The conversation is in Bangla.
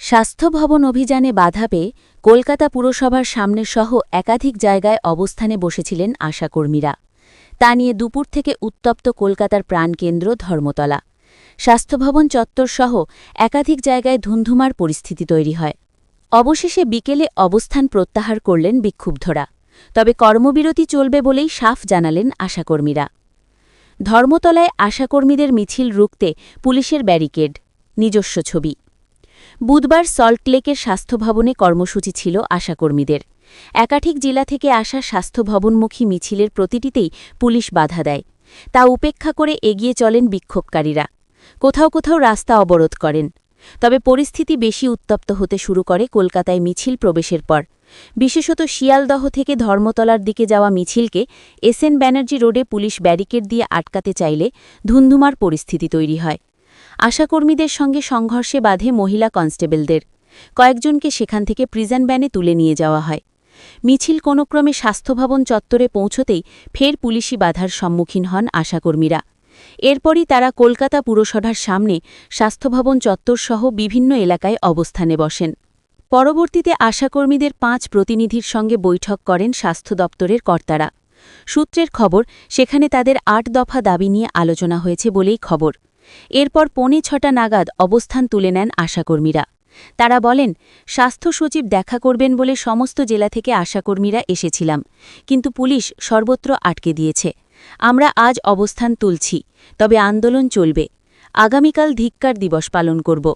স্বাস্থ্য ভবন অভিযানে বাধা পেয়ে কলকাতা পুরসভার সামনে সহ একাধিক জায়গায় অবস্থানে বসেছিলেন আশাকর্মীরা। তা নিয়ে দুপুর থেকে উত্তপ্ত কলকাতার প্রাণকেন্দ্র ধর্মতলা। স্বাস্থ্যভবন চত্বরসহ একাধিক জায়গায় ধুন্ধুমার পরিস্থিতি তৈরি হয়। অবশেষে বিকেলে অবস্থান প্রত্যাহার করলেন বিক্ষুব্ধরা। তবে কর্মবিরতি চলবে বলেই সাফ জানালেন আশাকর্মীরা। ধর্মতলায় আশাকর্মীদের মিছিল রুখতে পুলিশের ব্যারিকেড। নিজস্ব ছবি। বুধবার সল্টলেকের স্বাস্থ্যভবনে কর্মসূচি ছিল আশাকর্মীদের। একাধিক জেলা থেকে আসা স্বাস্থ্যভবনমুখী মিছিলের প্রতিটিতেই পুলিশ বাধা দেয়। তা উপেক্ষা করে এগিয়ে চলেন বিক্ষোভকারীরা। কোথাও কোথাও রাস্তা অবরোধ করেন। তবে পরিস্থিতি বেশি উত্তপ্ত হতে শুরু করে কলকাতায় মিছিল প্রবেশের পর। বিশেষত শিয়ালদহ থেকে ধর্মতলার দিকে যাওয়া মিছিলকে এসএন ব্যানার্জি রোডে পুলিশ ব্যারিকেড দিয়ে আটকাতে চাইলে ধুন্ধুমার পরিস্থিতি তৈরি হয়। আশাকর্মীদের সঙ্গে সংঘর্ষে বাধে মহিলা কনস্টেবলদের। কয়েকজনকে সেখান থেকে প্রিজন ভ্যানে তুলে নিয়ে যাওয়া হয়। মিছিল কোনোক্রমে স্বাস্থ্যভবন চত্বরে পৌঁছতেই ফের পুলিশি বাধার সম্মুখীন হন আশাকর্মীরা। এরপরই তারা কলকাতা পুরসভার সামনে স্বাস্থ্যভবন চত্বরসহ বিভিন্ন এলাকায় অবস্থানে বসেন। পরবর্তীতে আশাকর্মীদের ৫ প্রতিনিধির সঙ্গে বৈঠক করেন স্বাস্থ্য দপ্তরের কর্তারা। সূত্রের খবর, সেখানে তাদের ৮ দফা দাবি নিয়ে আলোচনা হয়েছে বলেই খবর। এরপর ৫:৩০ নাগাদ অবস্থান তুলে নেন আশাকর্মীরা। তারা বলেন, স্বাস্থ্য সচিব দেখা করবেন বলে সমস্ত জেলা থেকে আশাকর্মীরা এসেছিলাম, কিন্তু পুলিশ সর্বত্র আটকে দিয়েছে। আমরা আজ অবস্থান তুলছি, তবে আন্দোলন চলবে। আগামীকাল ধিক্কার দিবস পালন করব।